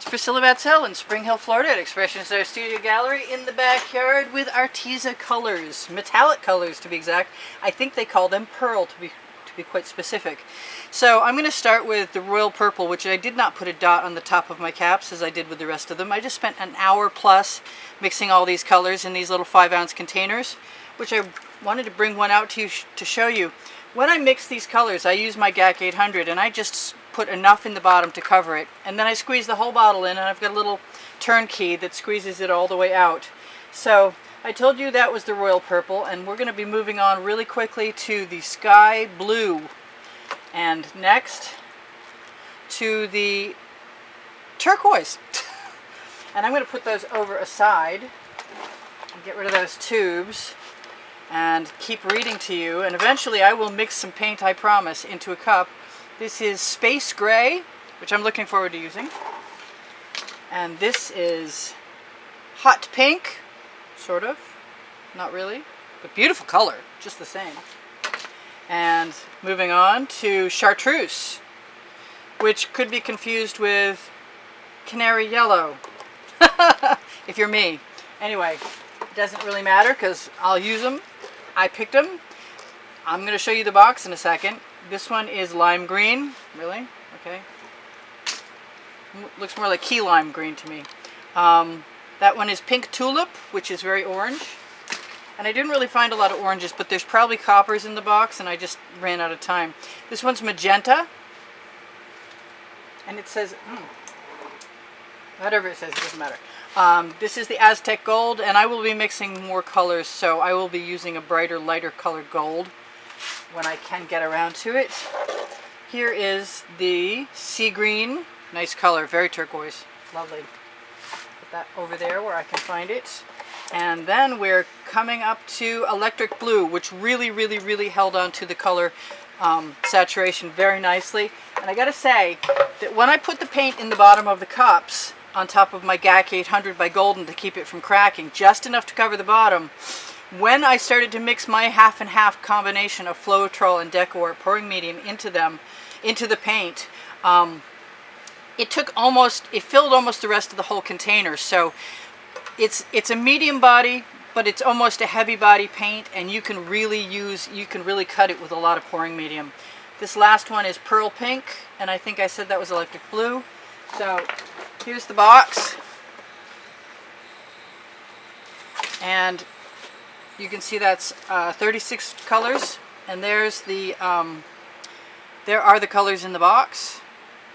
It's Priscilla Batzell in Spring Hill, Florida at Expressionist Art Studio Gallery in the backyard with Arteza colors, metallic colors to be exact. I think they call them pearl to be quite specific. So I'm going to start with the royal purple, which I did not put a dot on the top of my caps as I did with the rest of them. I just spent an hour plus mixing all these colors in these little 5-ounce containers, which I wanted to bring one out to you to show you. When I mix these colors, I use my GAC 800 and I just put enough in the bottom to cover it, and then I squeeze the whole bottle in, and I've got a little turn key that squeezes it all the way out. So I told you that was the royal purple, and we're going to be moving on really quickly to the sky blue, and next to the turquoise. And I'm going to put those over aside and get rid of those tubes and keep reading to you, and eventually I will mix some paint, I promise, into a cup. This is Space Gray, which I'm looking forward to using. And this is Hot Pink, sort of. Not really, but beautiful color, just the same. And moving on to Chartreuse, which could be confused with Canary Yellow, if you're me. Anyway, it doesn't really matter because I'll use them. I picked them. I'm going to show you the box in a second. This one is lime green. Really? Okay. Looks more like key lime green to me. That one is pink tulip, which is very orange. And I didn't really find a lot of oranges, but there's probably coppers in the box, and I just ran out of time. This one's magenta. And it says, whatever it says, it doesn't matter. This is the Aztec gold, and I will be mixing more colors, so I will be using a brighter, lighter colored gold when I can get around to it. Here is the sea green. Nice color, very turquoise. Lovely. Put that over there where I can find it. And then we're coming up to electric blue, which really held on to the color saturation very nicely. And I gotta say that when I put the paint in the bottom of the cups on top of my GAC 800 by Golden to keep it from cracking, just enough to cover the bottom, when I started to mix my half and half combination of Floetrol and Decor pouring medium into the paint, it filled almost the rest of the whole container. So it's a medium body, but it's almost a heavy body paint, and you can really cut it with a lot of pouring medium. This last one is pearl pink, and I think I said that was electric blue. So here's the box, and you can see that's 36 colors, and there's the there are the colors in the box,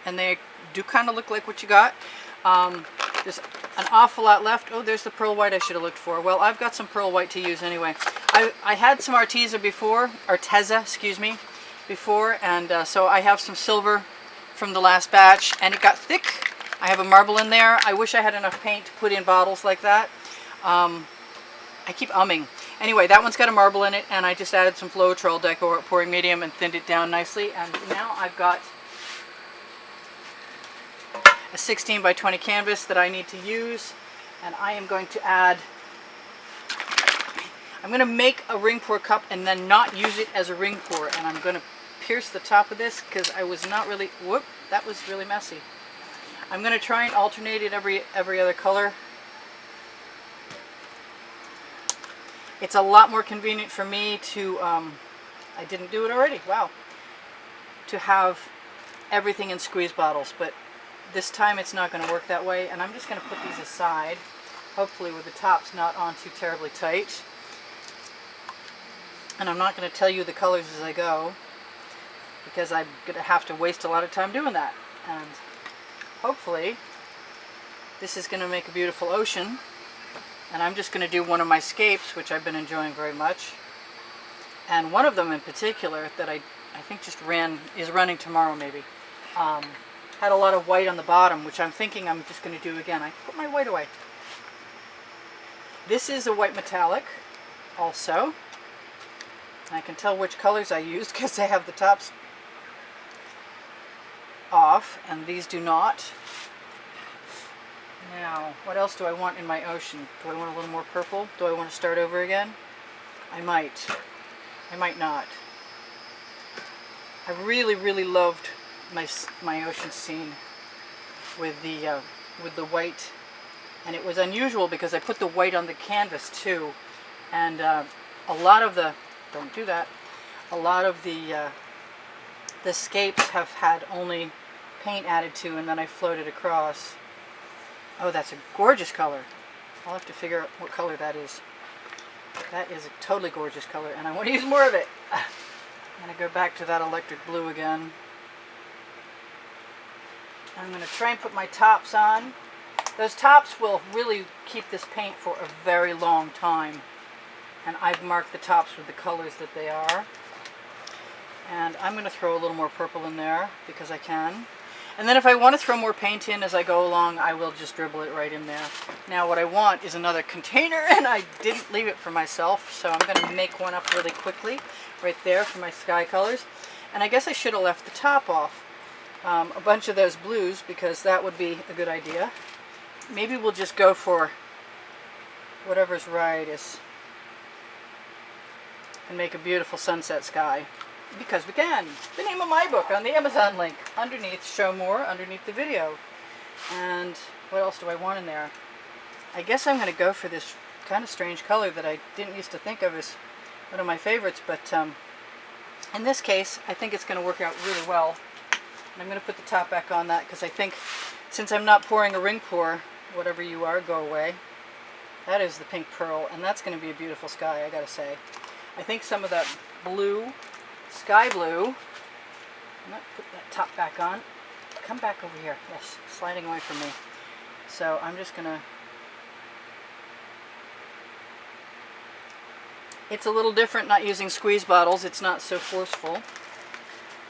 and they do kind of look like what you got. There's an awful lot left. Oh, there's the pearl white I should have looked for. Well, I've got some pearl white to use anyway. I had some Arteza before, and so I have some silver from the last batch, and it got thick. I have a marble in there. I wish I had enough paint to put in bottles like that. I keep umming. Anyway, that one's got a marble in it, and I just added some Floetrol Decor pouring medium and thinned it down nicely. And now I've got a 16 by 20 canvas that I need to use, and I am going to I'm going to make a ring pour cup and then not use it as a ring pour, and I'm going to pierce the top of this because I was not really, whoop, that was really messy. I'm going to try and alternate it every other color. It's a lot more convenient for me to, I didn't do it already, wow, to have everything in squeeze bottles, but this time it's not going to work that way, and I'm just going to put these aside, hopefully with the tops not on too terribly tight. And I'm not going to tell you the colors as I go, because I'm going to have to waste a lot of time doing that. And hopefully this is going to make a beautiful ocean. And I'm just going to do one of my scapes, which I've been enjoying very much. And one of them in particular that I think is running tomorrow maybe. Had a lot of white on the bottom, which I'm thinking I'm just going to do again. I put my white away. This is a white metallic also. I can tell which colors I used because I have the tops off and these do not. Now, what else do I want in my ocean? Do I want a little more purple? Do I want to start over again? I might. I might not. I really loved my ocean scene with the with the white. And it was unusual because I put the white on the canvas too. And a lot of the, don't do that, a lot of the scapes have had only paint added to, and then I floated across. Oh, that's a gorgeous color. I'll have to figure out what color that is. That is a totally gorgeous color, and I want to use more of it. I'm going to go back to that electric blue again. I'm going to try and put my tops on. Those tops will really keep this paint for a very long time. And I've marked the tops with the colors that they are. And I'm going to throw a little more purple in there because I can. And then if I want to throw more paint in as I go along, I will just dribble it right in there. Now what I want is another container, and I didn't leave it for myself, so I'm going to make one up really quickly right there for my sky colors. And I guess I should have left the top off. A bunch of those blues, because that would be a good idea. Maybe we'll just go for whatever's right and make a beautiful sunset sky. Because we can. The name of my book on the Amazon link. Underneath, show more, underneath the video. And what else do I want in there? I guess I'm going to go for this kind of strange color that I didn't used to think of as one of my favorites. But in this case, I think it's going to work out really well. And I'm going to put the top back on that because I think since I'm not pouring a ring pour, whatever you are, go away. That is the pink pearl, and that's going to be a beautiful sky, I got to say. I think some of that blue, sky blue, I'm not putting that top back on. Come back over here. Yes, sliding away from me. So I'm just going to... It's a little different not using squeeze bottles. It's not so forceful.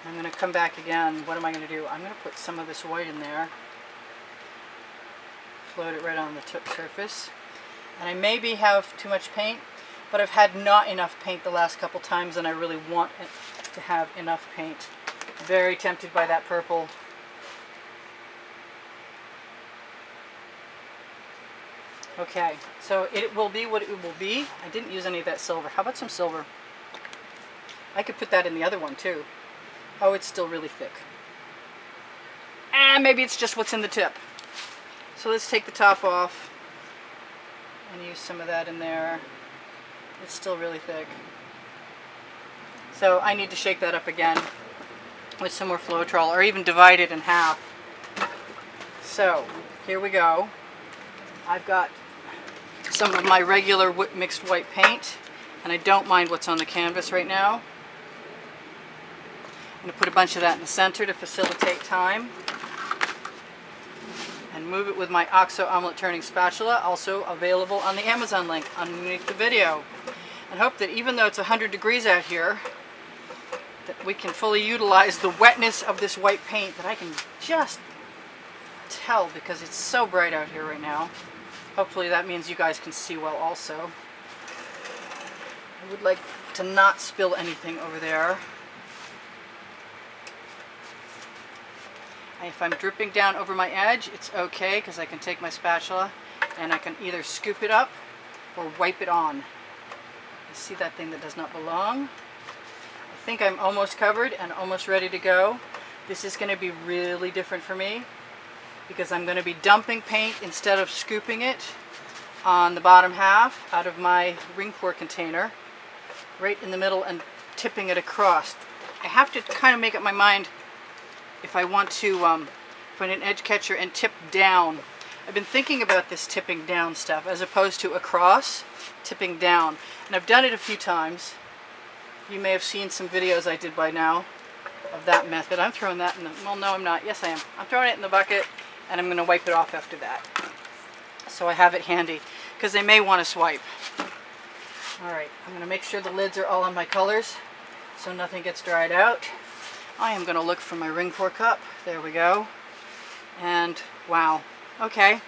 I'm going to come back again. What am I going to do? I'm going to put some of this white in there. Float it right on the tip surface. And I maybe have too much paint, but I've had not enough paint the last couple times, and I really want it to have enough paint. Very tempted by that purple. Okay, so it will be what it will be. I didn't use any of that silver. How about some silver? I could put that in the other one too. Oh, it's still really thick. And maybe it's just what's in the tip. So let's take the top off and use some of that in there. It's still really thick. So I need to shake that up again with some more Floetrol, or even divide it in half. So here we go. I've got some of my regular mixed white paint, and I don't mind what's on the canvas right now. I'm going to put a bunch of that in the center to facilitate time. And move it with my OXO omelet turning spatula, also available on the Amazon link underneath the video. And hope that even though it's 100 degrees out here, that we can fully utilize the wetness of this white paint that I can just tell because it's so bright out here right now. Hopefully that means you guys can see well also. I would like to not spill anything over there. If I'm dripping down over my edge, it's okay because I can take my spatula and I can either scoop it up or wipe it on. You see that thing that does not belong? I think I'm almost covered and almost ready to go. This is going to be really different for me because I'm going to be dumping paint instead of scooping it on the bottom half out of my ring pour container right in the middle and tipping it across. I have to kind of make up my mind if I want to put an edge catcher and tip down. I've been thinking about this tipping down stuff as opposed to across, tipping down. And I've done it a few times. You may have seen some videos I did by now of that method. I'm throwing that in the, well no I'm not, yes I am. I'm throwing it in the bucket and I'm going to wipe it off after that. So I have it handy because they may want to swipe. Alright, I'm going to make sure the lids are all on my colors so nothing gets dried out. I am going to look for my ring pour cup. There we go. And wow. Okay.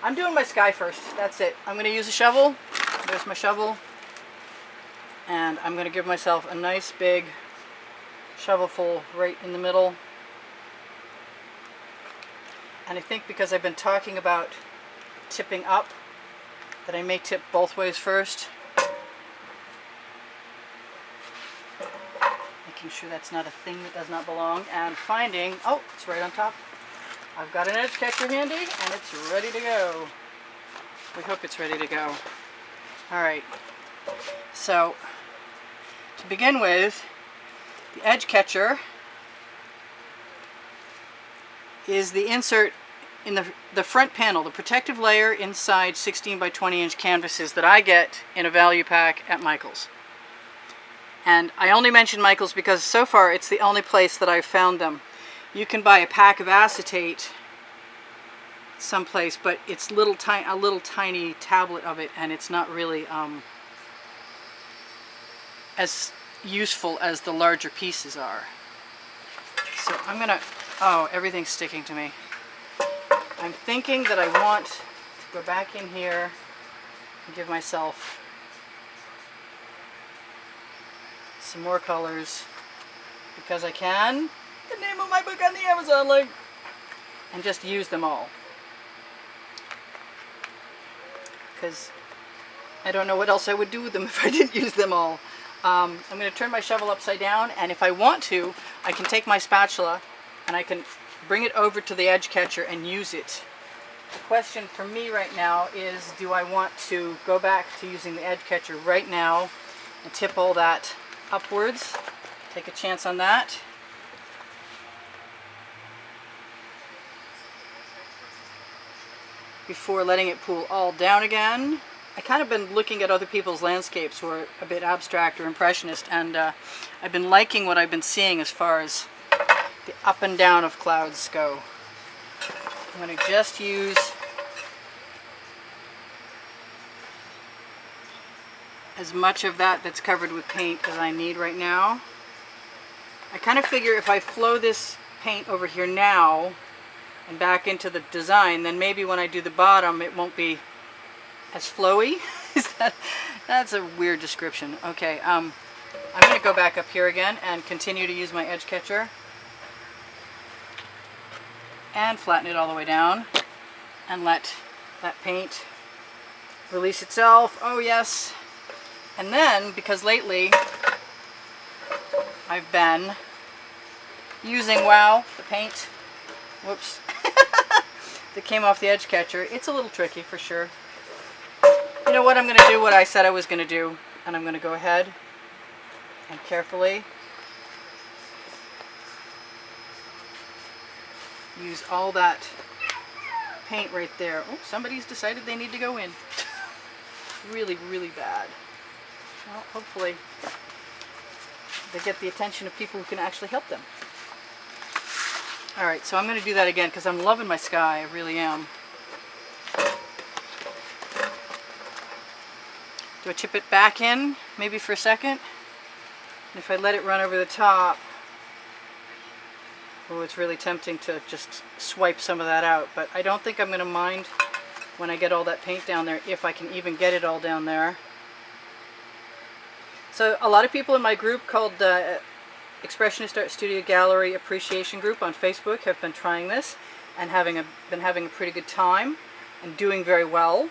I'm doing my sky first. That's it. I'm going to use a shovel. There's my shovel. And I'm going to give myself a nice big shovelful right in the middle. And I think because I've been talking about tipping up, that I may tip both ways first. Making sure that's not a thing that does not belong, and finding, oh, it's right on top. I've got an edge catcher handy and it's ready to go. We hope it's ready to go. Alright, so to begin with, the edge catcher is the insert in the front panel, the protective layer inside 16 by 20 inch canvases that I get in a value pack at Michael's. And I only mention Michael's because so far it's the only place that I've found them. You can buy a pack of acetate someplace, but it's a little tiny tablet of it, and it's not really as useful as the larger pieces are. So I'm gonna, oh, everything's sticking to me. I'm thinking that I want to go back in here and give myself some more colors because I can. The name of my book on the Amazon link. And just use them all. Because I don't know what else I would do with them if I didn't use them all. I'm going to turn my shovel upside down, and if I want to, I can take my spatula and I can bring it over to the edge catcher and use it. The question for me right now is, do I want to go back to using the edge catcher right now and tip all that upwards? Take a chance on that. Before letting it pool all down again. I kind of been looking at other people's landscapes who are a bit abstract or impressionist, and I've been liking what I've been seeing as far as the up and down of clouds go. I'm going to just use as much of that that's covered with paint as I need right now. I kind of figure if I flow this paint over here now and back into the design, then maybe when I do the bottom it won't be as flowy. That's a weird description. Okay, I'm going to go back up here again and continue to use my edge catcher and flatten it all the way down and let that paint release itself. Oh yes. And then, because lately I've been using, wow, the paint, whoops, that came off the edge catcher. It's a little tricky for sure. You know what, I'm going to do what I said I was going to do, and I'm going to go ahead and carefully use all that paint right there. Oh, somebody's decided they need to go in. Really, really bad. Well, hopefully they get the attention of people who can actually help them. Alright, so I'm going to do that again because I'm loving my sky. I really am. Do I chip it back in, maybe for a second? And if I let it run over the top, oh, it's really tempting to just swipe some of that out. But I don't think I'm going to mind when I get all that paint down there, if I can even get it all down there. So a lot of people in my group called Expressionist Art Studio Gallery Appreciation Group on Facebook have been trying this and been having a pretty good time and doing very well.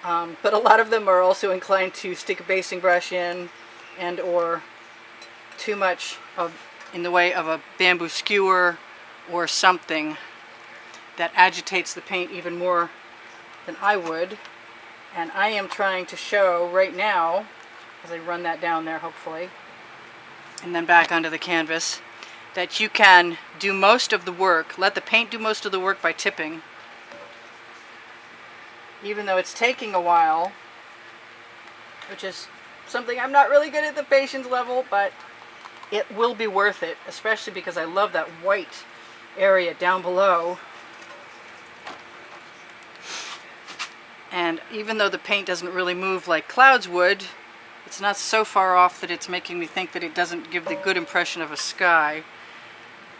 But a lot of them are also inclined to stick a basting brush in and or too much in the way of a bamboo skewer or something that agitates the paint even more than I would. And I am trying to show right now, as I run that down there hopefully, and then back onto the canvas, that you can do most of the work, let the paint do most of the work by tipping, even though it's taking a while, which is something I'm not really good at the patience level, but it will be worth it, especially because I love that white area down below. And even though the paint doesn't really move like clouds would, it's not so far off that it's making me think that it doesn't give the good impression of a sky.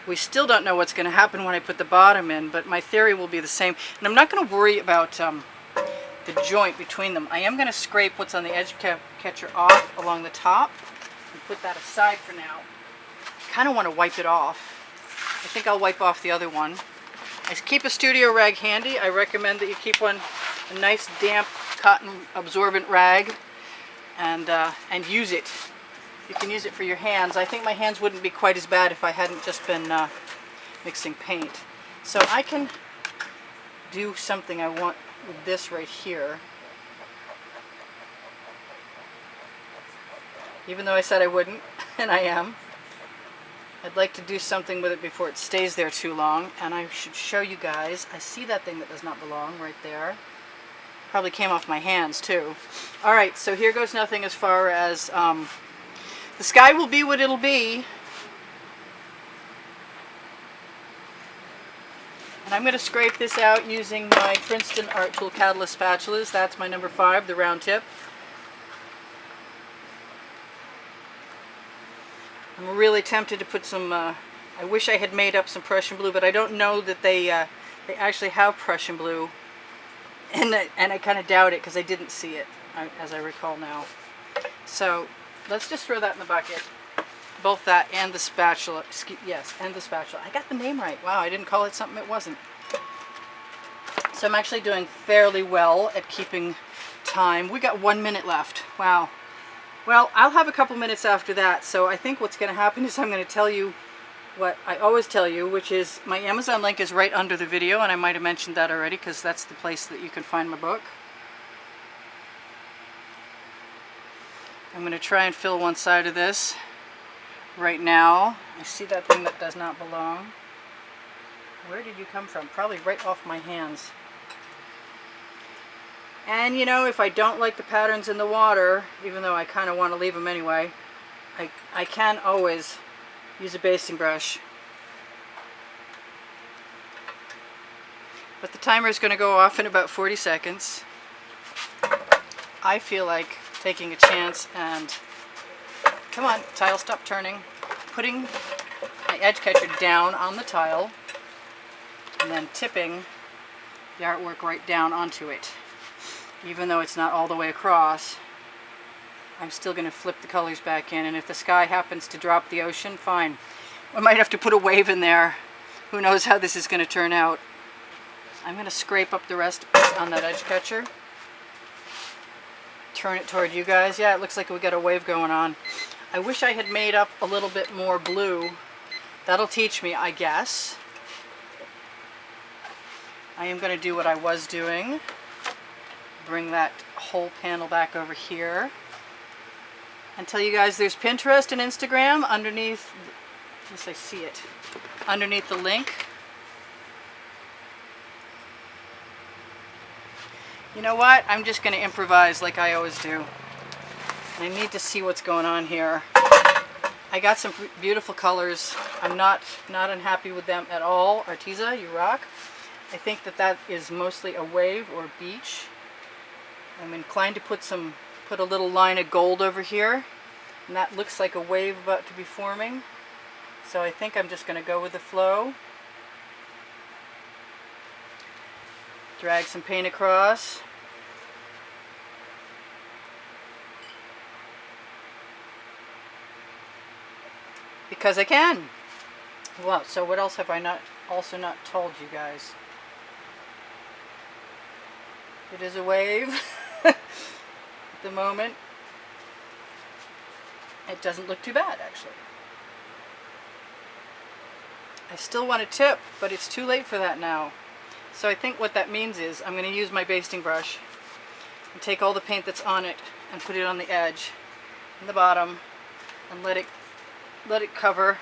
We still don't know what's going to happen when I put the bottom in, but my theory will be the same. And I'm not going to worry about the joint between them. I am going to scrape what's on the edge catcher off along the top and put that aside for now. I kind of want to wipe it off. I think I'll wipe off the other one. I keep a studio rag handy. I recommend that you keep a nice damp cotton absorbent rag and use it. You can use it for your hands. I think my hands wouldn't be quite as bad if I hadn't just been mixing paint. So I can do something I want with this right here. Even though I said I wouldn't, and I am. I'd like to do something with it before it stays there too long, and I should show you guys. I see that thing that does not belong right there. Probably came off my hands too. Alright, so here goes nothing as far as the sky will be what it'll be. And I'm going to scrape this out using my Princeton Art Tool Catalyst spatulas. That's my number 5, the round tip. I'm really tempted to put some, I wish I had made up some Prussian blue, but I don't know that they actually have Prussian blue. And I kind of doubt it because I didn't see it, as I recall now. So let's just throw that in the bucket. Both that and the spatula. Yes, and the spatula. I got the name right. Wow, I didn't call it something it wasn't. So I'm actually doing fairly well at keeping time. We got 1 minute left. Wow. Well, I'll have a couple minutes after that, so I think what's going to happen is I'm going to tell you what I always tell you, which is my Amazon link is right under the video, and I might have mentioned that already because that's the place that you can find my book. I'm going to try and fill one side of this right now. I see that thing that does not belong. Where did you come from? Probably right off my hands. And you know, if I don't like the patterns in the water, even though I kind of want to leave them anyway, I can always use a basting brush. But the timer is going to go off in about 40 seconds. I feel like taking a chance and, come on, tile, stop turning. Putting my edge catcher down on the tile and then tipping the artwork right down onto it. Even though it's not all the way across, I'm still going to flip the colors back in, and if the sky happens to drop the ocean, fine. I might have to put a wave in there. Who knows how this is going to turn out. I'm going to scrape up the rest on that edge catcher. Turn it toward you guys. Yeah, it looks like we got a wave going on. I wish I had made up a little bit more blue. That'll teach me, I guess. I am going to do what I was doing. Bring that whole panel back over here and tell you guys there's Pinterest and Instagram underneath. Yes, I see it underneath the link. You know what? I'm just going to improvise like I always do. I need to see what's going on here. I got some beautiful colors. I'm not unhappy with them at all. Arteza, you rock. I think that is mostly a wave or beach. I'm inclined to put a little line of gold over here, and that looks like a wave about to be forming. So I think I'm just going to go with the flow. Drag some paint across. Because I can. Well, so what else have I also not told you guys? It is a wave. At the moment, it doesn't look too bad, actually. I still want to tip, but it's too late for that now. So I think what that means is I'm going to use my basting brush and take all the paint that's on it and put it on the edge and the bottom and let it cover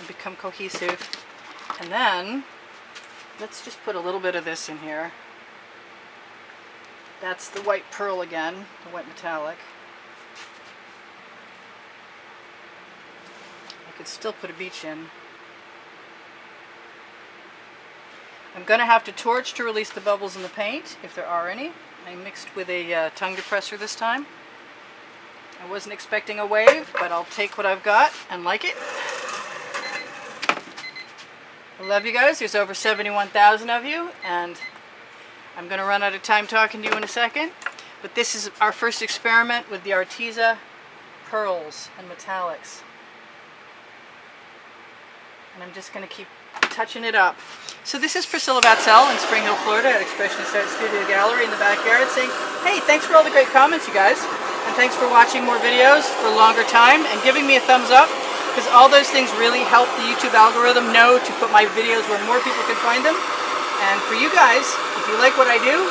and become cohesive. And then let's just put a little bit of this in here. That's the white pearl again, the white metallic. I could still put a beach in. I'm going to have to torch to release the bubbles in the paint, if there are any. I mixed with a tongue depressor this time. I wasn't expecting a wave, but I'll take what I've got and like it. I love you guys. There's over 71,000 of you, and I'm going to run out of time talking to you in a second, but this is our first experiment with the Arteza pearls and metallics. And I'm just going to keep touching it up. So this is Priscilla Batzell in Spring Hill, Florida at Expressionist Art Studio Gallery in the backyard saying, hey, thanks for all the great comments, you guys, and thanks for watching more videos for a longer time and giving me a thumbs up, because all those things really help the YouTube algorithm know to put my videos where more people can find them. And for you guys, if If you like what I do,